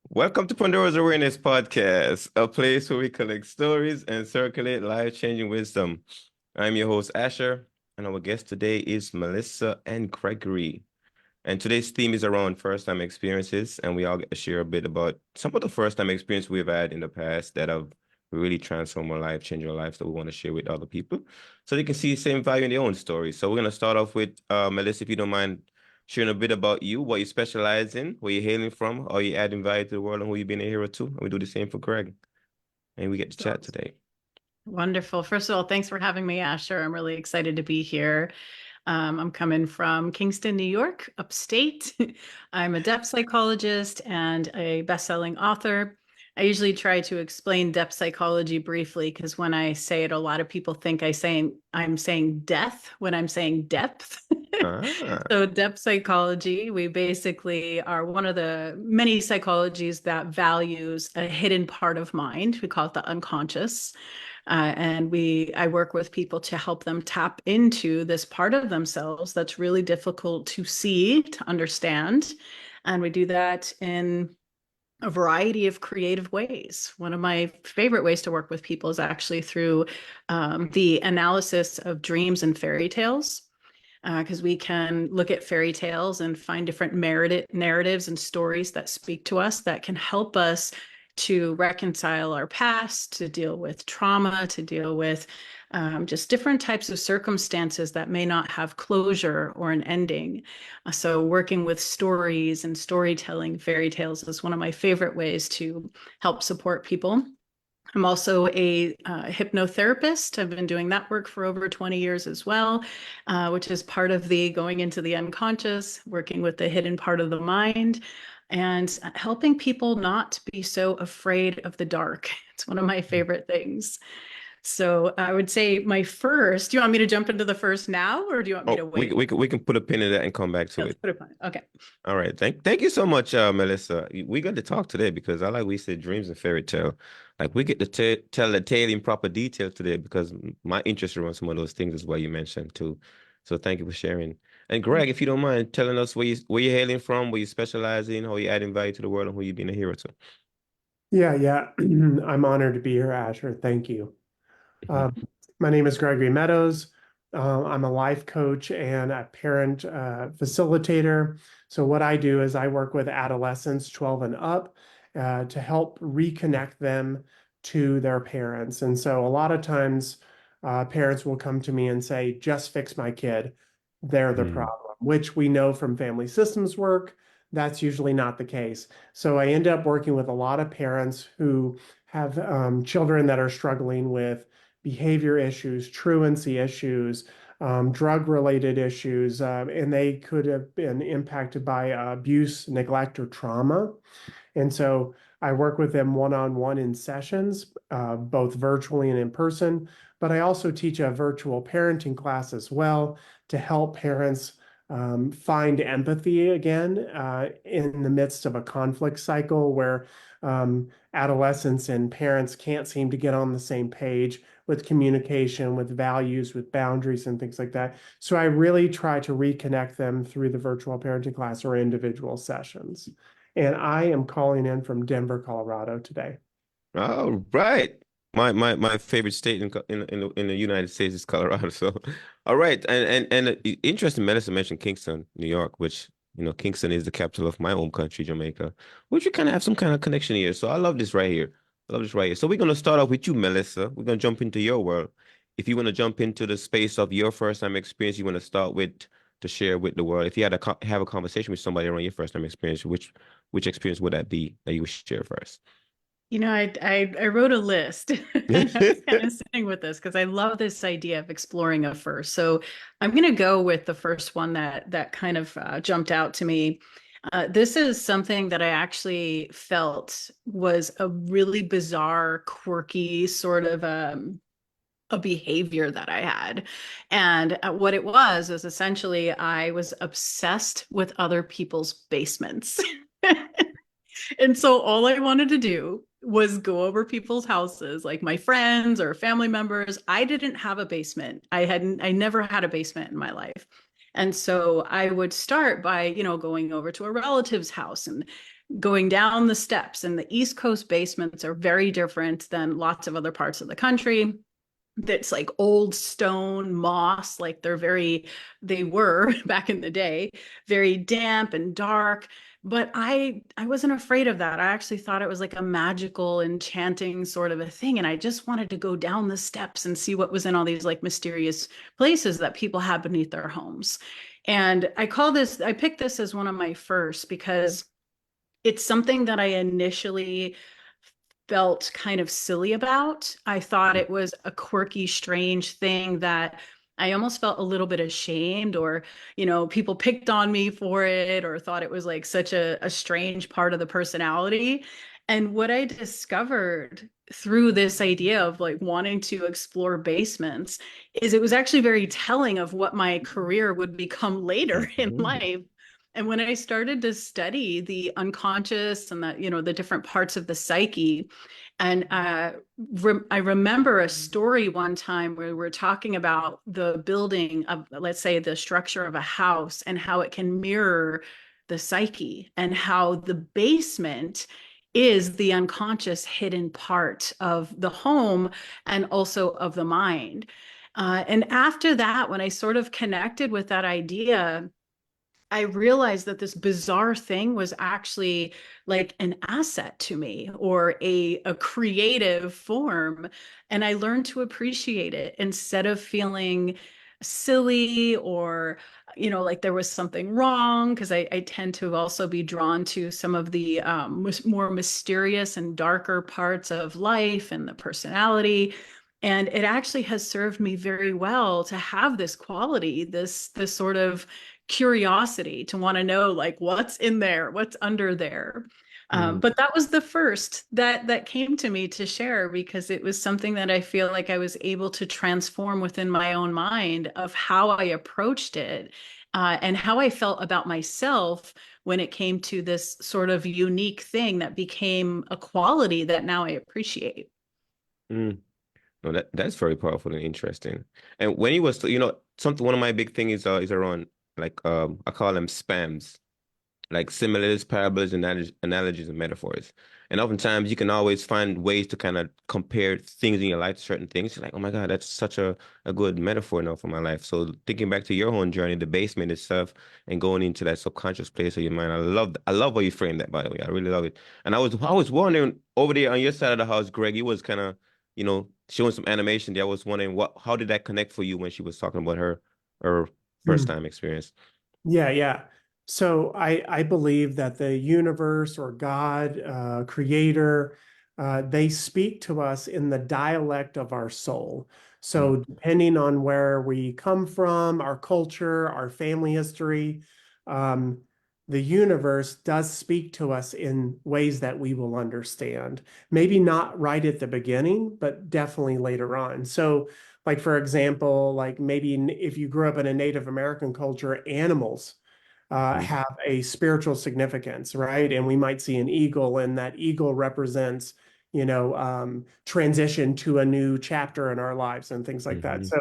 Welcome to Pandora's Awareness Podcast, a place where we collect stories and circulate life-changing wisdom. I'm your host, Asher, and our guest today is Melissa and Gregory. And today's theme is around first-time experiences, and we all get to share a bit about some of the first-time experience we've had in the past that have really transformed our life, changed our lives that we want to share with other people so they can see the same value in their own stories. So we're going to start off with Melissa, if you don't mind sharing a bit about you, what you specialize in, where you're hailing from, how you adding value to the world, and who you've been a hero to. And we do the same for Greg. And we get to chat today. Wonderful. First of all, thanks for having me, Asher. I'm really excited to be here. I'm coming from Kingston, New York, upstate. I'm a depth psychologist and a best-selling author. I usually try to explain depth psychology briefly because when I say it, a lot of people think I'm saying death when I'm saying depth. Ah, So depth psychology, we basically are one of the many psychologies that values a hidden part of mind. We call it the unconscious. I work with people to help them tap into this part of themselves that's really difficult to see, to understand. And we do that in a variety of creative ways. One of my favorite ways to work with people is actually through the analysis of dreams and fairy tales. Because we can look at fairy tales and find different narratives and stories that speak to us that can help us to reconcile our past, to deal with trauma, to deal with just different types of circumstances that may not have closure or an ending. So, working with stories and storytelling, fairy tales is one of my favorite ways to help support people. I'm also a hypnotherapist. I've been doing that work for over 20 years as well, which is part of the going into the unconscious, working with the hidden part of the mind, and helping people not be so afraid of the dark. It's one of my favorite things. So I would say do you want me to jump into the first now, or do you want me oh, to we, wait? we, can- we can put a pin in that and come back to Yeah, let's it. put it on. Okay. All right. Thank you so much, Melissa. We got to talk today because I like we said dreams and fairy tale. Like we get to tell the tale in proper detail today because my interest around some of those things is what you mentioned too. So thank you for sharing. And Greg, if you don't mind telling us where you're hailing from, where you specialize in, how you adding value to the world, and who you being a hero to. Yeah. I'm honored to be here, Asher. Thank you. Mhm. Um, my name is Gregory Meadows. I'm a life coach and a parent facilitator. So what I do is I work with adolescents 12 and up to help reconnect them to their parents. And so a lot of times parents will come to me and say, just fix my kid. They're the Mm. problem, which we know from family systems work. That's usually not the case. So I end up working with a lot of parents who have children that are struggling with behavior issues, truancy issues, drug-related issues, and they could have been impacted by abuse, neglect, or trauma. And so I work with them one-on-one in sessions, both virtually and in person. But I also teach a virtual parenting class as well to help parents find empathy again in the midst of a conflict cycle where adolescents and parents can't seem to get on the same page with communication, with values, with boundaries, and things like that. So I really try to reconnect them through the virtual parenting class or individual sessions. And I am calling in from Denver, Colorado today. All right. My favorite state in the United States is Colorado. So, all right. And interesting, Melissa mentioned Kingston, New York, which Kingston is the capital of my home country, Jamaica, which we kind of have some kind of connection here. So I love this right here. I love this right here. So we're gonna start off with you, Melissa. We're gonna jump into your world. If you want to jump into the space of your first time experience, you want to start with to share with the world. If you had to have a conversation with somebody around your first time experience, which experience would that be that you would share first? I wrote a list and I was kind of sitting with this because I love this idea of exploring a first. So I'm going to go with the first one that kind of jumped out to me. This is something that I actually felt was a really bizarre, quirky sort of a behavior that I had. And what it was is essentially I was obsessed with other people's basements. And so all I wanted to do was go over people's houses, like my friends or family members. I didn't have a basement. I never had a basement in my life. And so I would start by, going over to a relative's house and going down the steps. And the East Coast basements are very different than lots of other parts of the country. That's like old stone moss, like they were back in the day, very damp and dark. But I wasn't afraid of that. I actually thought it was like a magical, enchanting sort of a thing. And I just wanted to go down the steps and see what was in all these like mysterious places that people had beneath their homes. And I picked this as one of my first because it's something that I initially felt kind of silly about. I thought it was a quirky, strange thing that I almost felt a little bit ashamed, or, people picked on me for it, or thought it was like such a strange part of the personality. And what I discovered through this idea of like wanting to explore basements is it was actually very telling of what my career would become later in life. And when I started to study the unconscious and the different parts of the psyche, and I remember a story one time where we're talking about the building of, let's say, the structure of a house and how it can mirror the psyche, and how the basement is the unconscious hidden part of the home and also of the mind. And after that, when I sort of connected with that idea, I realized that this bizarre thing was actually like an asset to me, or a creative form. And I learned to appreciate it instead of feeling silly, or, like there was something wrong, because I tend to also be drawn to some of the more mysterious and darker parts of life and the personality. And it actually has served me very well to have this quality, this sort of curiosity to want to know like what's in there, what's under there. But that was the first that came to me to share, because it was something that I feel like I was able to transform within my own mind of how I approached it, and how I felt about myself when it came to this sort of unique thing that became a quality that now I appreciate. Mm. No, that's very powerful and interesting. And when he was, something, one of my big things is around like I call them spams, like similes, parables, analogies, and metaphors. And oftentimes you can always find ways to kind of compare things in your life to certain things. You're like, oh my God, that's such a good metaphor now for my life. So thinking back to your own journey, the basement itself, and going into that subconscious place of your mind, I love how you framed that, by the way. I really love it. And I was wondering over there on your side of the house, Greg, you was kind of, showing some animation there. I was wondering how did that connect for you when she was talking about her first Hmm. time experience? Yeah, yeah. So I believe that the universe or God, creator, they speak to us in the dialect of our soul. So depending on where we come from, our culture, our family history, um, the universe does speak to us in ways that we will understand. Maybe not right at the beginning, but definitely later on. So like, for example, like maybe if you grew up in a Native American culture, animals have a spiritual significance, right? And we might see an eagle, and that eagle represents, transition to a new chapter in our lives and things like that. Mm-hmm. So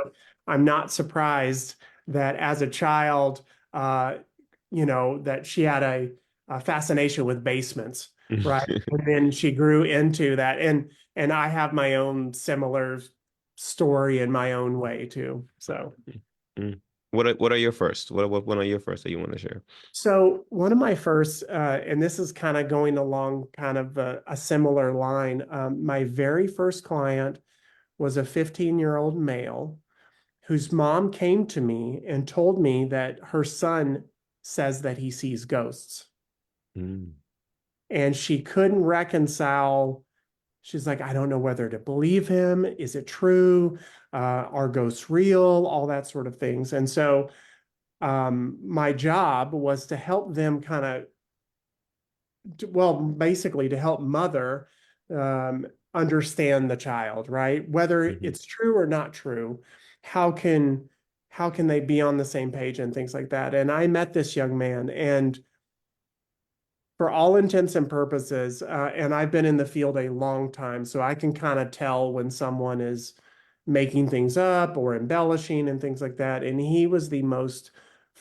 I'm not surprised that as a child, uh, that she had a fascination with basements, right? And then she grew into that, and I have my own similar story in my own way too. So. Mm. What are your first? What one are your first that you want to share? So one of my first, and this is kind of going along kind of a similar line. My very first client was a 15-year-old male whose mom came to me and told me that her son says that he sees ghosts. Mm. And she couldn't reconcile. She's like, I don't know whether to believe him. Is it true? Are ghosts real? All that sort of things. And so my job was to help them kind of, well, basically to help mother um, understand the child, right? Whether Mhm. it's true or not true, how can how can they be on the same page and things like that? And I met this young man, and for all intents and purposes, and I've been in the field a long time, so I can kind of tell when someone is making things up or embellishing and things like that. And he was the most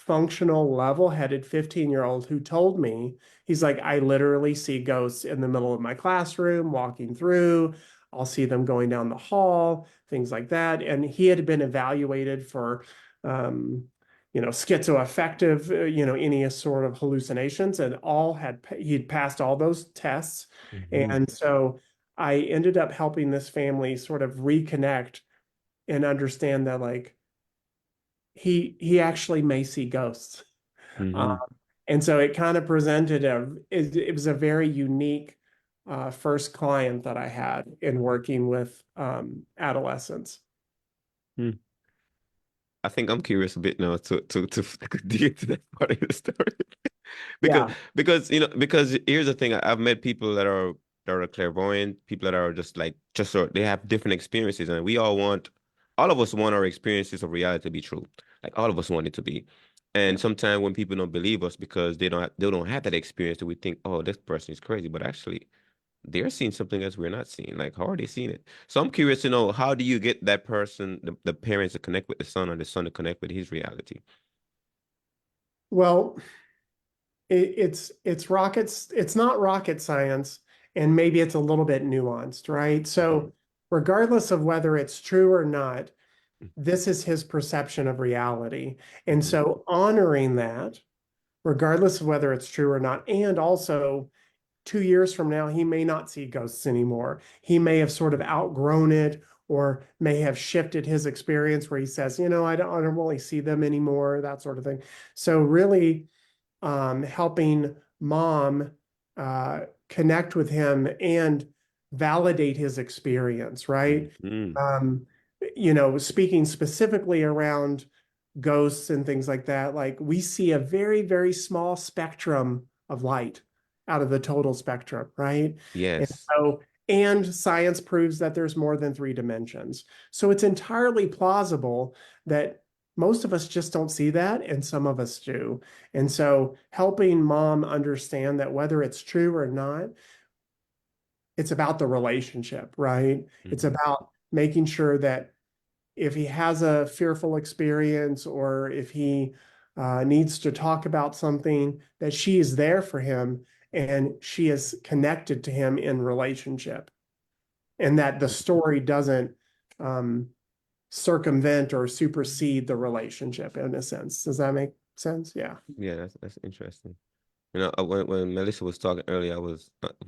functional, level-headed 15-year-old who told me, he's like, I literally see ghosts in the middle of my classroom, walking through. I'll see them going down the hall, things like that. And he had been evaluated for, schizoaffective, any sort of hallucinations, and he'd passed all those tests. Mhm. And so I ended up helping this family sort of reconnect and understand that, like, he actually may see ghosts. Um, Mhm. and so it kind of presented it was a very unique first client that I had in working with adolescents. Hmm. I think I'm curious a bit now to dig into that part of the story. because Yeah. because here's the thing. I've met people that are clairvoyant, people that are just like they have different experiences, and all of us want our experiences of reality to be true. Like all of us want it to be. Yeah. And sometimes when people don't believe us because they don't have that experience, we think, oh, this person is crazy. But actually, they're seeing something else we're not seeing. Like, how are they seeing it? So I'm curious to know, how do you get that person, the parents to connect with the son, or the son to connect with his reality? Well, it's not rocket science, and maybe it's a little bit nuanced, right? Mhm. So regardless of whether it's true or not, this is his perception of reality. And Mhm. so honoring that, regardless of whether it's true or not, and also 2 years from now, he may not see ghosts anymore. He may have sort of outgrown it, or may have shifted his experience where he says, I don't really see them anymore, that sort of thing. So really, helping mom uh, connect with him and validate his experience, right? Mhm. Um, speaking specifically around ghosts and things like that, like, we see a very, very small spectrum of light out of the total spectrum, right? And Yes. so, and science proves that there's more than 3 dimensions. So it's entirely plausible that most of us just don't see that, and some of us do. And so helping mom understand that whether it's true or not, it's about the relationship, right? It's Mhm. about making sure that if he has a fearful experience, or if he needs to talk about something, that she is there for him and she is connected to him in relationship, and that the story doesn't um, circumvent or supersede the relationship in a sense. Does that make sense? Yeah. Yeah, that's interesting. When Melissa was talking earlier, when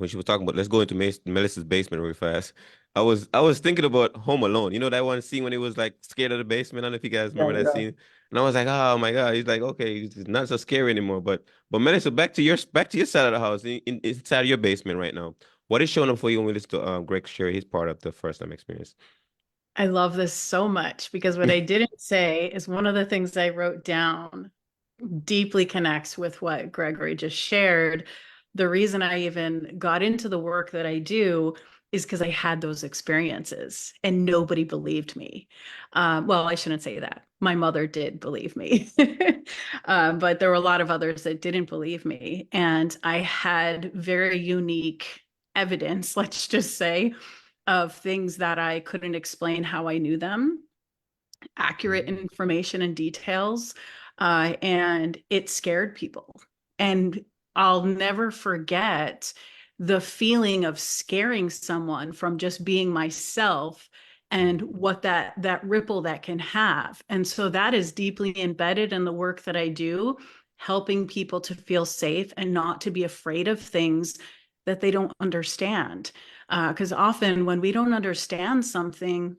she was talking about, let's go into Melissa's basement really fast. I was thinking about Home Alone. You know that one scene when he was like scared of the basement. I don't know if you guys Yeah, remember that yeah. scene. And I was like, oh my God. He's like, okay, it's not so scary anymore. But Melissa, back to your side of the house, inside of your basement right now. What is showing up for you when we listen to Greg share his part of the first time experience? I love this so much because what I didn't say is one of the things I wrote down deeply connects with what Gregory just shared. The reason I even got into the work that I do is because I had those experiences and nobody believed me. Well, I shouldn't say that. My mother did believe me, but there were a lot of others that didn't believe me. And I had very unique evidence, let's just say, of things that I couldn't explain how I knew them, accurate Mhm. information and details, and it scared people. And I'll never forget the feeling of scaring someone from just being myself and what that ripple that can have. And so that is deeply embedded in the work that I do, helping people to feel safe and not to be afraid of things that they don't understand. Because often when we don't understand something,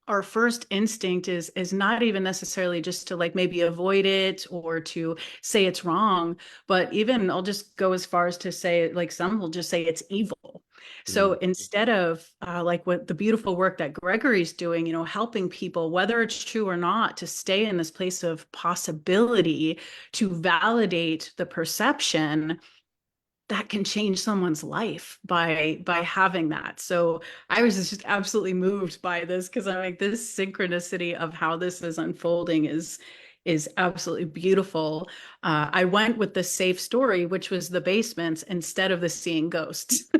our first instinct is not even necessarily just to like maybe avoid it or to say it's wrong, but even I'll just go as far as to say, like, some will just say it's evil. So Mhm. instead of like what the beautiful work that Gregory's doing, helping people, whether it's true or not, to stay in this place of possibility, to validate the perception, that can change someone's life by having that. So I was just absolutely moved by this because I'm like, this synchronicity of how this is unfolding is absolutely beautiful. I went with the safe story, which was the basements instead of the seeing ghosts.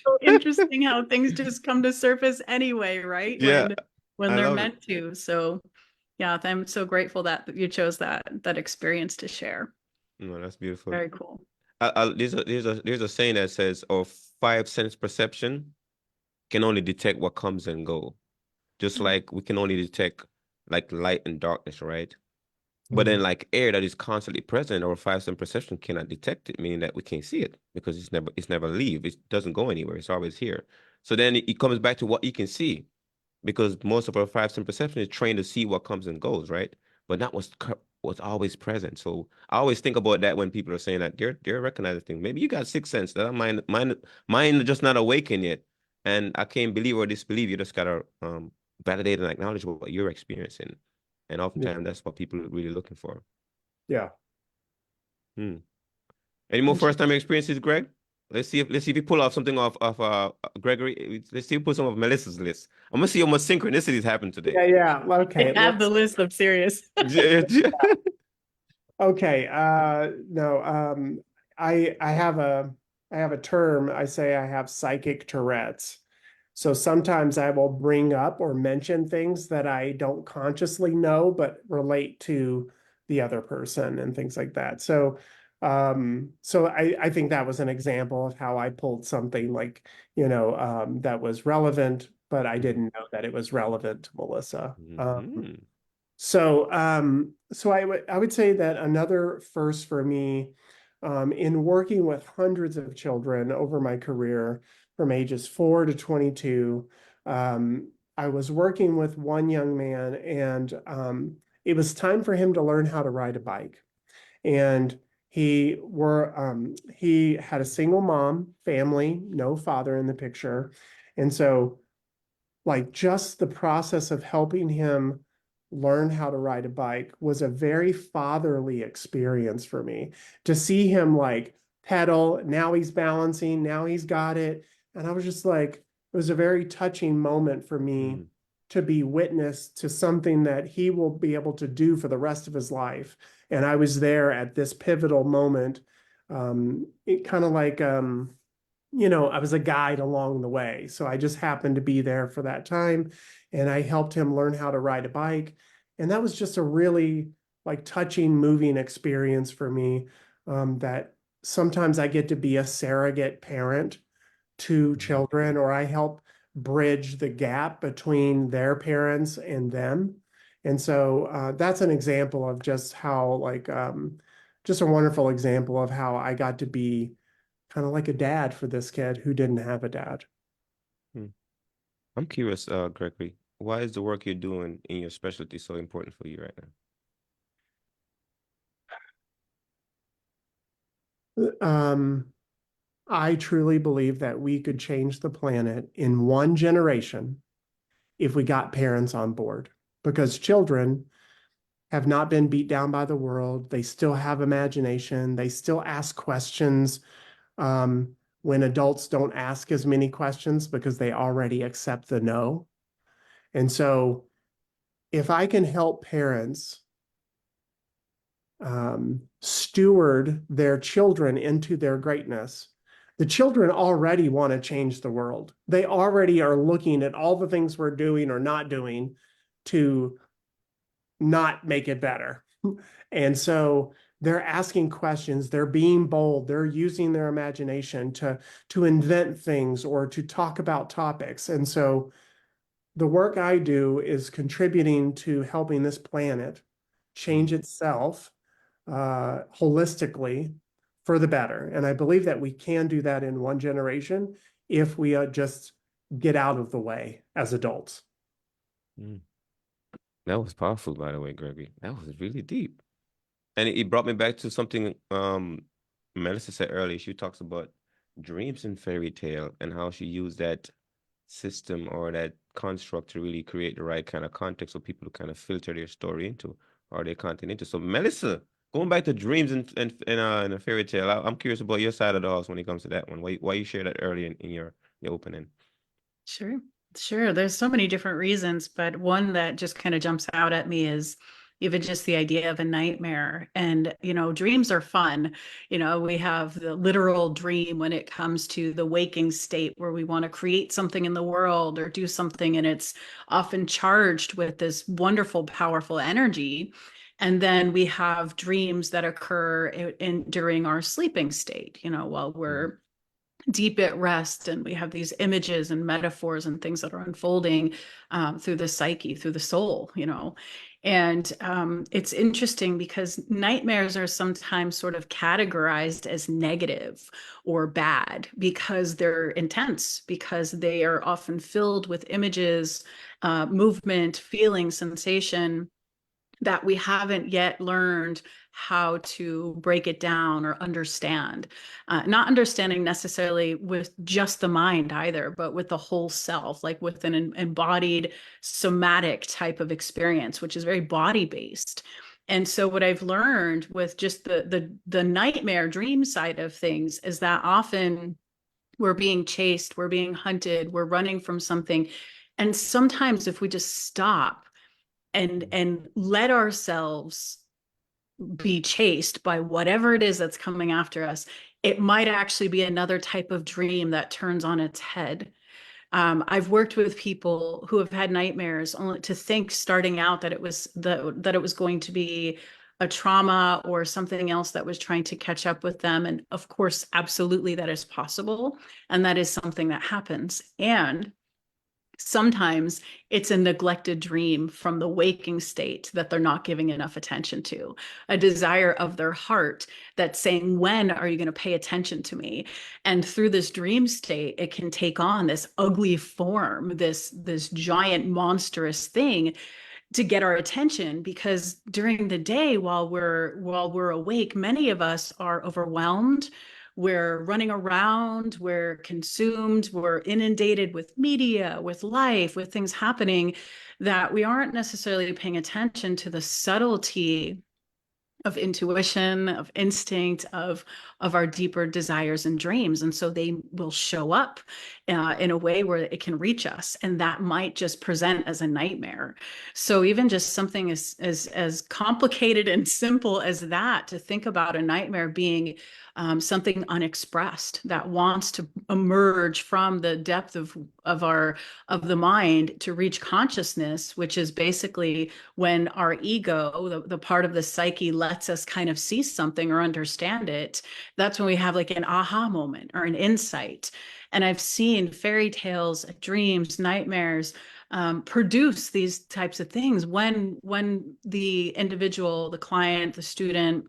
So interesting how things just come to surface anyway, right? Yeah, When I they're love it. meant to. So Yeah, I'm so grateful that you chose that experience to share. No, that's beautiful. Very cool. There's a saying that says, "Our five sense perception can only detect what comes and go, just like we can only detect like light and darkness, right? But then Mhm. like air that is constantly present, our five sense perception cannot detect it, meaning that we can't see it because it's never leave. It doesn't go anywhere. It's always here. So then it comes back to what you can see because most of our five sense perception is trained to see what comes and goes, right? But that was always present. So I always think about that when people are saying that they're recognizing things. Maybe you got sixth sense that mine just not awakened yet, and I can't believe or disbelieve. You just gotta validate and acknowledge what you're experiencing, and Yeah. oftentimes that's what people are really looking for. Yeah. Hmm. Any more first time experiences, Greg? Let's see if you pull off something off Gregory. Let's see if you pull some of Melissa's list. I'm gonna see how much synchronicities happen today. Yeah. Yeah. Okay. I have the list. I'm serious. Okay. No. I have a term. I say I have psychic Tourette's. So sometimes I will bring up or mention things that I don't consciously know, but relate to the other person and things like that. So I think that was an example of how I pulled something like, that was relevant, but I didn't know that it was relevant to Melissa. Mhm. So I would say that another first for me, in working with hundreds of children over my career from ages 4 to 22, I was working with one young man, and it was time for him to learn how to ride a bike. And he had a single mom family, no father in the picture, and so like just the process of helping him learn how to ride a bike was a very fatherly experience for me to see him like pedal. Now he's balancing, now he's got it. And I was just like, it was a very touching moment for me Mhm. to be witness to something that he will be able to do for the rest of his life. And I was there at this pivotal moment. It kind of like, I was a guide along the way. So I just happened to be there for that time, and I helped him learn how to ride a bike. And that was just a really like touching, moving experience for me. That sometimes I get to be a surrogate parent to Mhm. children, or I help bridge the gap between their parents and them. And so that's an example of just how like just a wonderful example of how I got to be kind of like a dad for this kid who didn't have a dad. Hmm. I'm curious, Gregory, why is the work you're doing in your specialty so important for you right now? Um, I truly believe that we could change the planet in one generation if we got parents on board, because children have not been beat down by the world. They still have imagination. They still ask questions when adults don't ask as many questions because they already accept the no. And so, if I can help parents steward their children into their greatness, the children already want to change the world. They already are looking at all the things we're doing or not doing to not make it better. And so they're asking questions, they're being bold, they're using their imagination to invent things or to talk about topics. And so the work I do is contributing to helping this planet change Mhm. itself holistically for the better. And I believe that we can do that in one generation if we just get out of the way as adults. Mm. That was powerful, by the way, Gregory. That was really deep. And it brought me back to something Melissa said earlier. She talks about dreams and fairy tale and how she used that system or that construct to really create the right kind of context for people to kind of filter their story into or their content into. So Melissa, going back to dreams and a fairy tale, I'm curious about your side of the house when it comes to that one. Why you share that early in your opening? Sure. Sure. There's so many different reasons, but one that just kind of jumps out at me is even just the idea of a nightmare. And, dreams are fun. We have the literal dream when it comes to the waking state where we want to create something in the world or do something, and it's often charged with this wonderful, powerful energy. And then we have dreams that occur during our sleeping state, while we're deep at rest, and we have these images and metaphors and things that are unfolding through the psyche, through the soul. And it's interesting because nightmares are sometimes sort of categorized as negative or bad because they're intense, because they are often filled with images, movement, feeling, sensation, that we haven't yet learned how to break it down or understand. Not understanding necessarily with just the mind either, but with the whole self, like with an embodied somatic type of experience, which is very body based. And so what I've learned with just the nightmare dream side of things is that often we're being chased, we're being hunted, we're running from something. And sometimes if we just stop and let ourselves be chased by whatever it is that's coming after us, it might actually be another type of dream that turns on its head. I've worked with people who have had nightmares only to think starting out that that it was going to be a trauma or something else that was trying to catch up with them. And of course, absolutely, that is possible. And that is something that happens. And sometimes it's a neglected dream from the waking state that they're not giving enough attention to, a desire of their heart that's saying, when are you going to pay attention to me? And through this dream state, it can take on this ugly form, this giant monstrous thing to get our attention, because during the day while we're awake, many of us are overwhelmed, we're running around, we're consumed, we're inundated with media, with life, with things happening, that we aren't necessarily paying attention to the subtlety of intuition, of instinct, of our deeper desires and dreams. And so they will show up in a way where it can reach us, and that might just present as a nightmare. So even just something as complicated and simple as that, to think about a nightmare being something unexpressed that wants to emerge from the depth of the mind to reach consciousness, which is basically when our ego, the part of the psyche, lets us kind of see something or understand it. That's when we have like an aha moment or an insight. And I've seen fairy tales, dreams, nightmares produce these types of things when the individual, the client, the student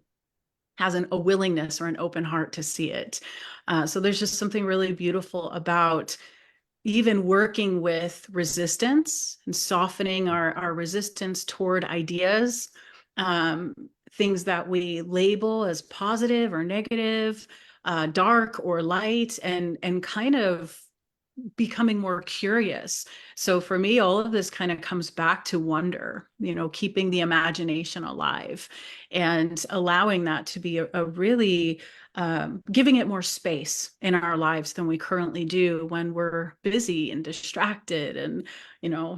has a willingness or an open heart to see it. So there's just something really beautiful about even working with resistance and softening our resistance toward ideas, things that we label as positive or negative, dark or light, and kind of becoming more curious. So for me, all of this kind of comes back to wonder, keeping the imagination alive and allowing that to be a really giving it more space in our lives than we currently do when we're busy and distracted. And,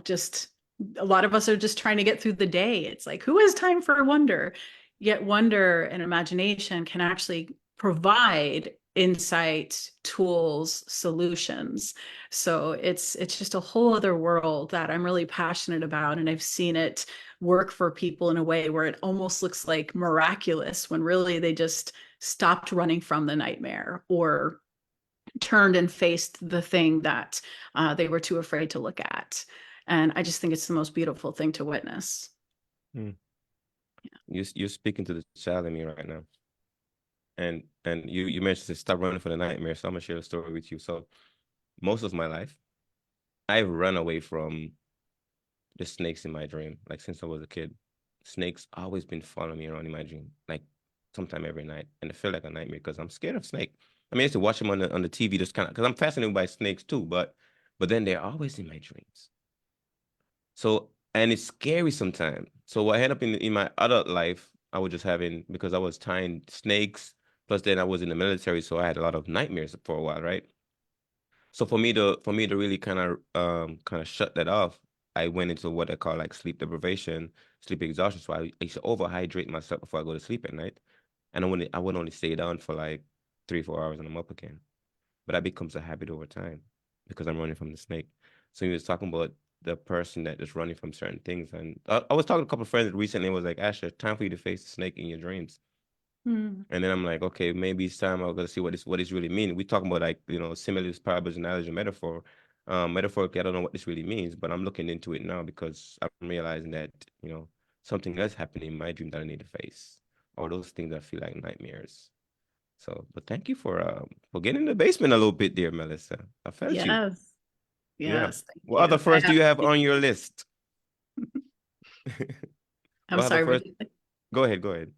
just a lot of us are just trying to get through the day. It's like, who has time for wonder? Yet wonder and imagination can actually provide insight, tools, solutions. So it's just a whole other world that I'm really passionate about. And I've seen it work for people in a way where it almost looks like miraculous, when really they just stopped running from the nightmare or turned and faced the thing that they were too afraid to look at. And I just think it's the most beautiful thing to witness. Hmm. You're speaking to the child in me right now. And you mentioned to stop running for the nightmare. So I'm gonna share a story with you. So most of my life, I've run away from the snakes in my dream. Like since I was a kid, snakes always been following me around in my dream, like sometime every night, and it felt like a nightmare because I'm scared of snake. I mean, I used to watch them on the TV, just kind of because I'm fascinated by snakes too. But then they're always in my dreams. So and it's scary sometimes. So what I end up in my adult life, I was just having, because I was tying snakes. Plus, then I was in the military, so I had a lot of nightmares for a while, right? So for me to really kind of shut that off, I went into what I call like sleep deprivation. sleep exhaustion. So I used to overhydrate myself before I go to sleep at night. And I would only stay down for like 3, 4 hours and I'm up again. But that becomes a habit over time because I'm running from the snake. So he was talking about the person that is running from certain things. And I was talking to a couple of friends recently and was like, Asher, time for you to face the snake in your dreams. Mm. And then I'm like, okay, maybe it's time I'm gonna see what this really means. We talking about like, similes, parables, analogy, and metaphor. Metaphorically, I don't know what this really means, but I'm looking into it now because I'm realizing that, something else happening in my dream that I need to face. Or those things that feel like nightmares. So, but thank you for getting in the basement a little bit there, Melissa. I felt you. Yes. Yeah. Yes. Thank What other you. I first do have. you have on your list? I'm What other sorry. first? Go ahead, go ahead.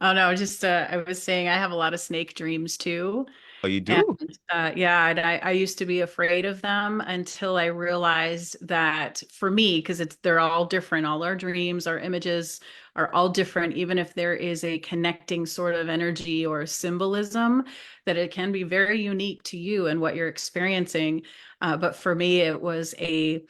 Oh no, just I was saying I have a lot of snake dreams too. Oh, you And do? yeah, and I used to be afraid of them until I realized that for me, because they're all different. All our dreams, our images are all different, even if there is a connecting sort of energy or symbolism, that it can be very unique to you and what you're experiencing. But for me, it was a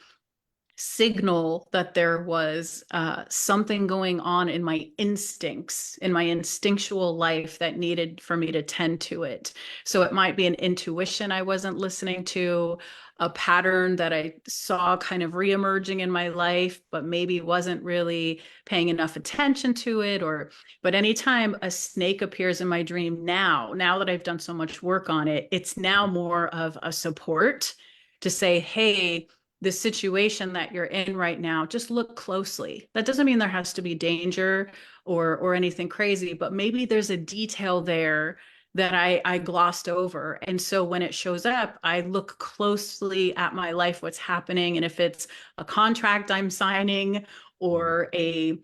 signal that there was something going on in my instincts, in my instinctual life that needed for me to tend to it. So it might be an intuition I wasn't listening to, a pattern that I saw kind of reemerging in my life, but maybe wasn't really paying enough attention to it. But anytime a snake appears in my dream now that I've done so much work on it, it's now more of a support to say, hey, the situation that you're in right now, just look closely. That doesn't mean there has to be danger or anything crazy, but maybe there's a detail there that I glossed over. And so when it shows up, I look closely at my life, what's happening. And if it's a contract I'm signing or a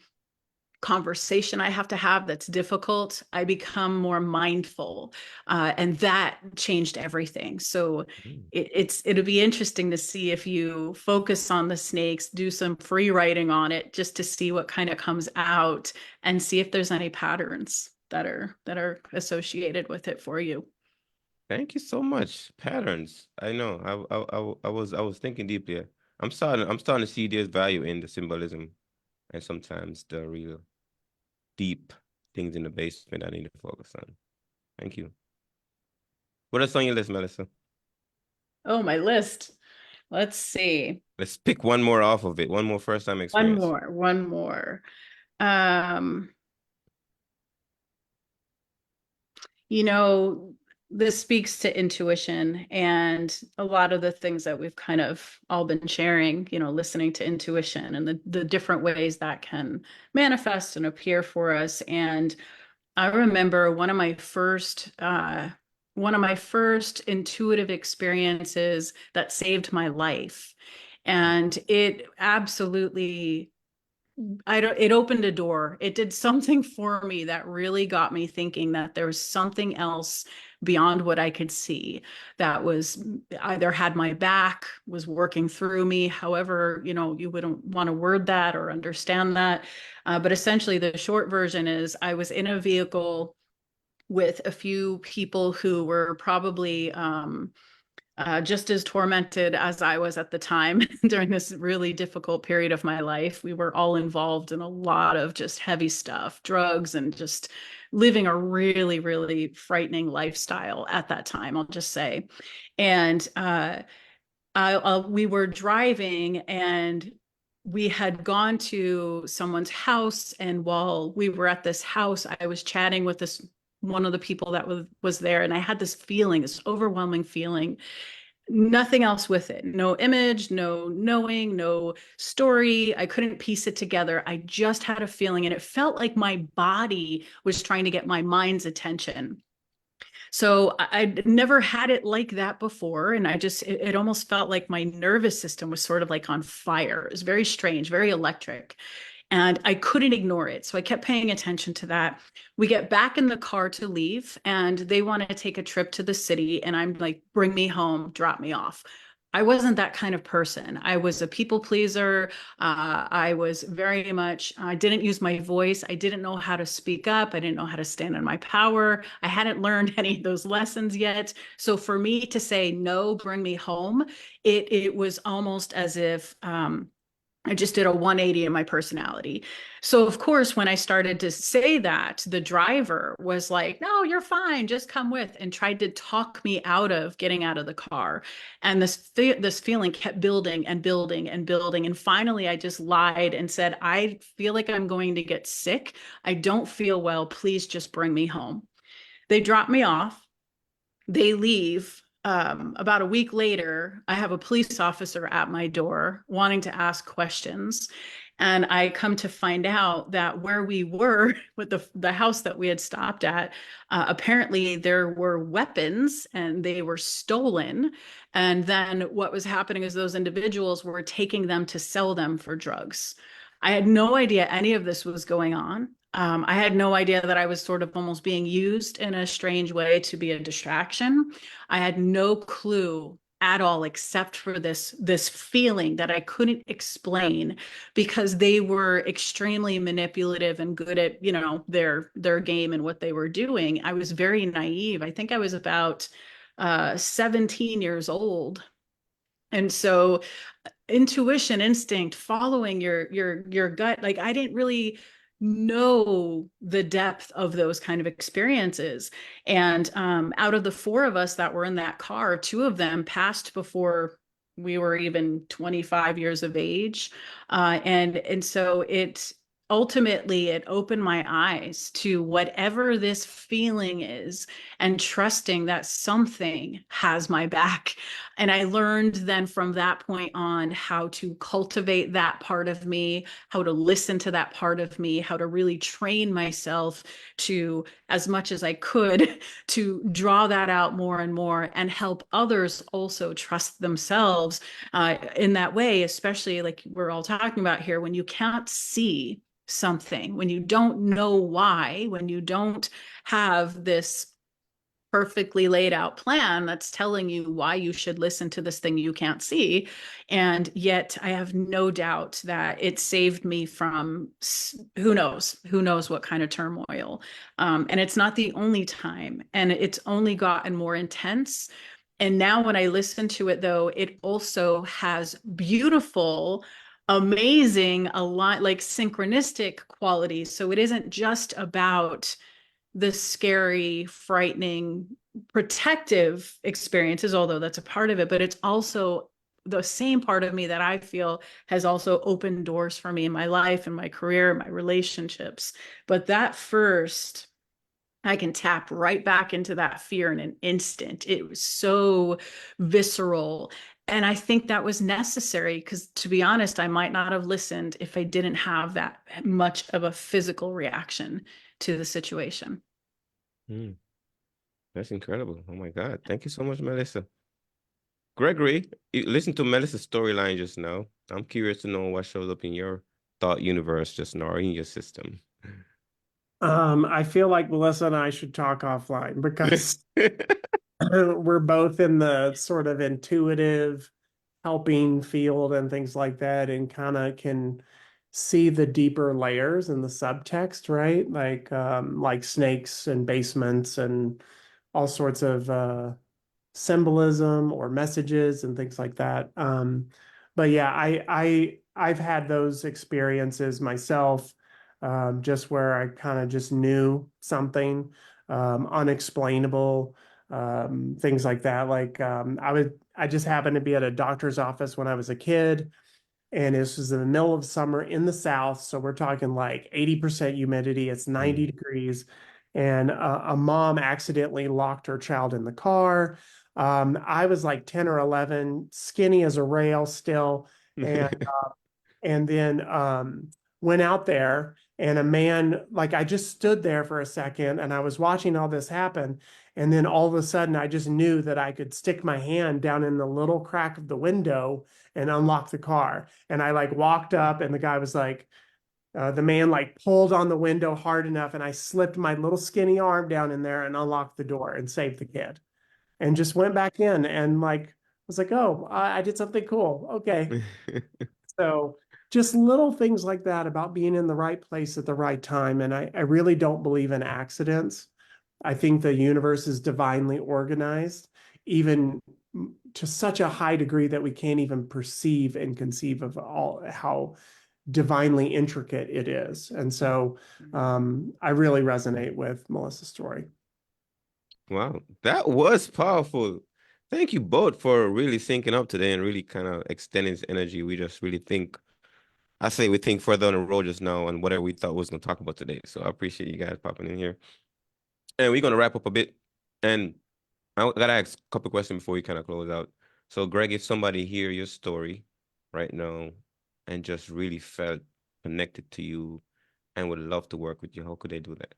conversation I have to have that's difficult, I become more mindful. And that changed everything. So Mhm. it'll be interesting to see if you focus on the snakes, do some free writing on it just to see what kind of comes out and see if there's any patterns that are associated with it for you. Thank you so much. Patterns. I know. I was thinking deeply. I'm starting to see there's value in the symbolism and sometimes the real deep things in the basement I need to focus on. Thank you. What else on your list, Melissa? Oh, my list. Let's see. Let's pick one more off of it. One more first time experience. One more. Um, you know, this speaks to intuition and a lot of the things that we've kind of all been sharing, listening to intuition and the different ways that can manifest and appear for us. And I remember one of my first intuitive experiences that saved my life. And it absolutely it opened a door. It did something for me that really got me thinking that there was something else beyond what I could see that was either had my back, was working through me, however, you wouldn't want to word that or understand that. But essentially, the short version is I was in a vehicle with a few people who were probably just as tormented as I was at the time during this really difficult period of my life. We were all involved in a lot of just heavy stuff, drugs, and just living a really, really frightening lifestyle at that time, I'll just say. And we were driving and we had gone to someone's house. And while we were at this house, I was chatting with this one of the people that was there. And I had this feeling, this overwhelming feeling, nothing else with it. No image, no knowing, no story. I couldn't piece it together. I just had a feeling, and it felt like my body was trying to get my mind's attention. So I'd never had it like that before. And it almost felt like my nervous system was sort of like on fire. It was very strange, very electric. And I couldn't ignore it. So I kept paying attention to that. We get back in the car to leave, and they want to take a trip to the city. And I'm like, bring me home, drop me off. I wasn't that kind of person. I was a people pleaser. I was very much, I didn't use my voice. I didn't know how to speak up. I didn't know how to stand in my power. I hadn't learned any of those lessons yet. So for me to say, no, bring me home, it was almost as if, I just did a 180 in my personality. So, of course, when I started to say that, the driver was like, no, you're fine, just come with, and tried to talk me out of getting out of the car. And this feeling kept building and building and building. And finally, I just lied and said, I feel like I'm going to get sick. I don't feel well. Please just bring me home. They drop me off. They leave. About a week later, I have a police officer at my door wanting to ask questions. And I come to find out that where we were with the house that we had stopped at, apparently there were weapons and they were stolen. And then what was happening is those individuals were taking them to sell them for drugs. I had no idea any of this was going on. I had no idea that I was sort of almost being used in a strange way to be a distraction. I had no clue at all, except for this feeling that I couldn't explain, because they were extremely manipulative and good at, their game and what they were doing. I was very naive. I think I was about 17 years old. And so intuition, instinct, following your gut, like I didn't really know the depth of those kind of experiences. And out of the four of us that were in that car, two of them passed before we were even 25 years of age. And so it opened my eyes to whatever this feeling is, and trusting that something has my back. And I learned then from that point on how to cultivate that part of me, how to listen to that part of me, how to really train myself to, as much as I could, to draw that out more and more, and help others also trust themselves in that way, especially like we're all talking about here, when you can't see something, when you don't know why, when you don't have this perfectly laid out plan that's telling you why you should listen to this thing you can't see. And yet I have no doubt that it saved me from who knows what kind of turmoil. And it's not the only time, and it's only gotten more intense. And now when I listen to it, though, it also has beautiful, amazing, a lot like synchronistic qualities. So it isn't just about the scary, frightening, protective experiences, although that's a part of it, but it's also the same part of me that I feel has also opened doors for me in my life and my career, my relationships. But that first, I can tap right back into that fear in an instant. It was so visceral. And I think that was necessary because, to be honest, I might not have listened if I didn't have that much of a physical reaction to the situation. That's incredible. Oh my God. Thank you so much, Melissa. Gregory, you listen to Melissa's storyline just now. I'm curious to know what shows up in your thought universe just now, or in your system. I feel like Melissa and I should talk offline because we're both in the sort of intuitive helping field and things like that, and kind of can see the deeper layers in the subtext, right? Like snakes and basements and all sorts of symbolism or messages and things like that. But yeah, I've had those experiences myself, just where I kind of just knew something unexplainable, things like that. I just happened to be at a doctor's office when I was a kid, and this was in the middle of summer in the South. So we're talking like 80% humidity. It's 90 degrees. And a mom accidentally locked her child in the car. I was like 10 or 11, skinny as a rail still. And and then went out there, and a man, like, I just stood there for a second and I was watching all this happen, and then all of a sudden I just knew that I could stick my hand down in the little crack of the window and unlock the car. And I like walked up, and the guy was like, the man like pulled on the window hard enough, and I slipped my little skinny arm down in there and unlocked the door and saved the kid, and just went back in, and like was like, oh, I did something cool. Okay. So just little things like that about being in the right place at the right time. And I really don't believe in accidents. I think the universe is divinely organized, even to such a high degree that we can't even perceive and conceive of all how divinely intricate it is. And so I really resonate with Melissa's story. Wow, that was powerful. Thank you both for really syncing up today and really kind of extending this energy. We just really think, I say we think further on the road just now on whatever we thought we was going to talk about today. So I appreciate you guys popping in here. And we're going to wrap up a bit. And I gotta ask a couple questions before we kind of close out. So, Greg, if somebody hear your story right now and just really felt connected to you and would love to work with you, how could they do that?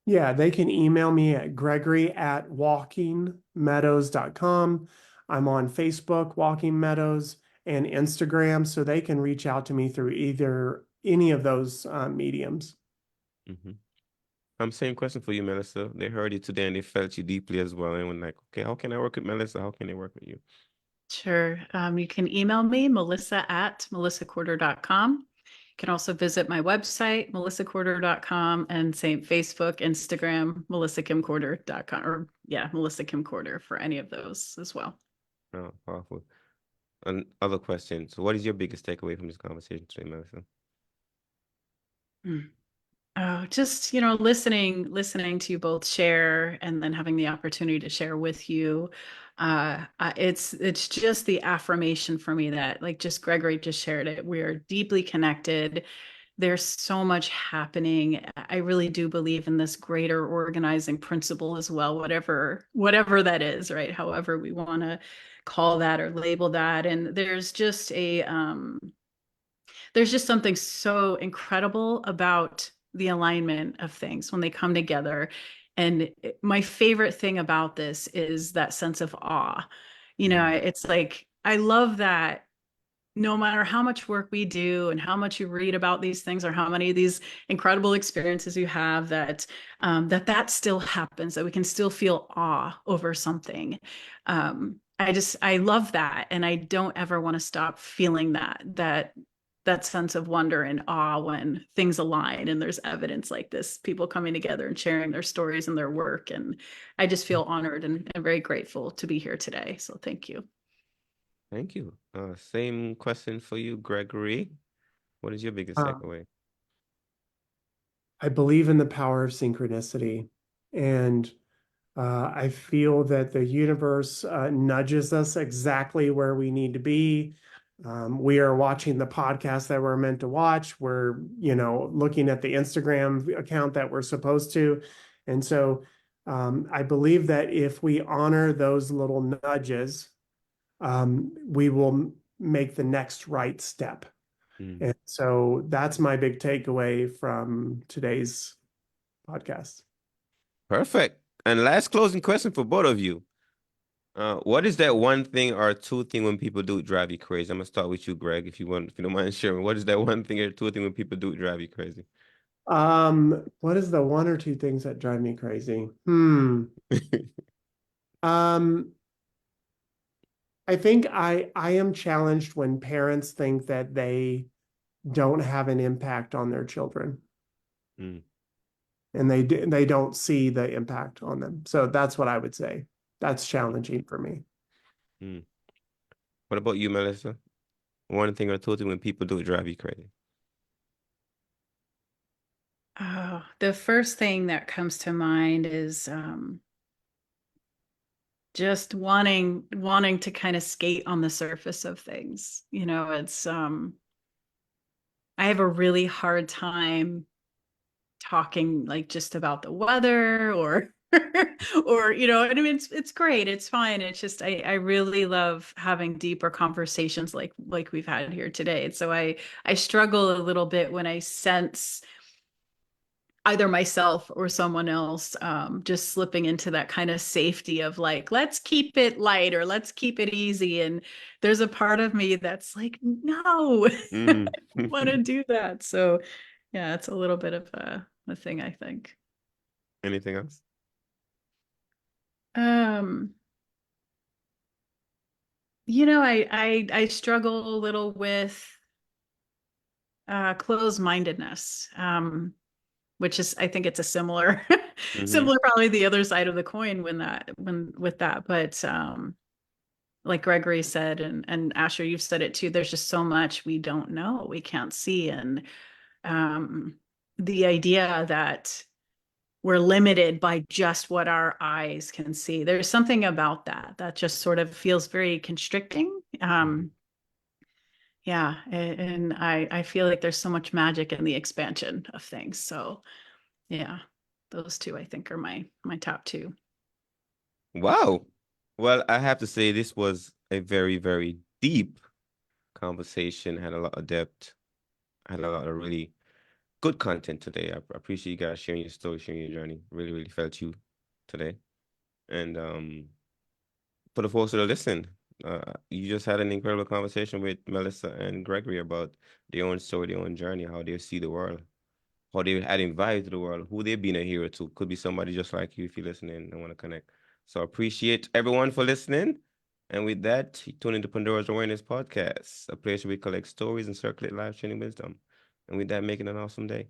Yeah, they can email me at gregory@walkingmeadows.com. I'm on Facebook, Walking Meadows, and Instagram, so they can reach out to me through either any of those mediums. Mm-hmm. Same question for you, Melissa. They heard you today and they felt you deeply as well. And were like, okay, how can I work with Melissa? How can they work with you? Sure. You can email me, melissa@melissacorder.com. You can also visit my website, melissacorder.com, and same Facebook, Instagram, melissakimcorder.com, or yeah, Melissa Kim Corder for any of those as well. Oh, powerful. Another question. So what is your biggest takeaway from this conversation today, Melissa? Oh, just, listening to you both share and then having the opportunity to share with you. It's just the affirmation for me that, like, just Gregory just shared it. We're deeply connected. There's so much happening. I really do believe in this greater organizing principle as well, whatever that is, right? However we want to call that or label that. And there's just something so incredible about the alignment of things when they come together. And my favorite thing about this is that sense of awe. It's like, I love that no matter how much work we do and how much you read about these things or how many of these incredible experiences you have, that still happens, that we can still feel awe over something. I love that. And I don't ever want to stop feeling that sense of wonder and awe when things align and there's evidence like this, people coming together and sharing their stories and their work. And I just feel honored and very grateful to be here today. So thank you. Thank you. Same question for you, Gregory. What is your biggest takeaway? I believe in the power of synchronicity, and I feel that the universe nudges us exactly where we need to be. We are watching the podcast that we're meant to watch. We're, looking at the Instagram account that we're supposed to. And so I believe that if we honor those little nudges, we will make the next right step. And so that's my big takeaway from today's podcast. Perfect. And last closing question for both of you. What is that one thing or two thing when people do drive you crazy? I'm gonna start with you, Greg, if you don't mind sharing. What is that one thing or two thing when people do drive you crazy? What is the one or two things that drive me crazy? I think I am challenged when parents think that they don't have an impact on their children. And they don't see the impact on them. So that's what I would say. That's challenging for me. What about you, Melissa? One thing or two thing when people do drive you crazy? Oh, the first thing that comes to mind is just wanting to kind of skate on the surface of things. It's I have a really hard time talking like just about the weather or or I mean it's great, it's fine, it's just I really love having deeper conversations like we've had here today. So I struggle a little bit when I sense either myself or someone else just slipping into that kind of safety of like, let's keep it light or let's keep it easy. And there's a part of me that's like, no, I don't want to do that. So yeah, it's a little bit of a thing, I think. Anything else? I struggle a little with closed-mindedness. Which is, I think it's a similar, similar, probably the other side of the coin with that. But like Gregory said, and Asher, you've said it too, there's just so much we don't know, we can't see. And the idea that we're limited by just what our eyes can see. There's something about that just sort of feels very constricting. Yeah, and I feel like there's so much magic in the expansion of things. So yeah, those two I think are my top two. Wow. Well, I have to say this was a very, very deep conversation, had a lot of depth, had a lot of really good content today. I appreciate you guys sharing your story, sharing your journey. Really, really felt you today. And for the folks that are listening, you just had an incredible conversation with Melissa and Gregory about their own story, their own journey, how they see the world, how they're adding value to the world, who they've been a hero to. Could be somebody just like you if you're listening and want to connect. So I appreciate everyone for listening. And with that, tune into Pandora's Awareness Podcast, a place where we collect stories and circulate life-changing wisdom. And with that, make it an awesome day.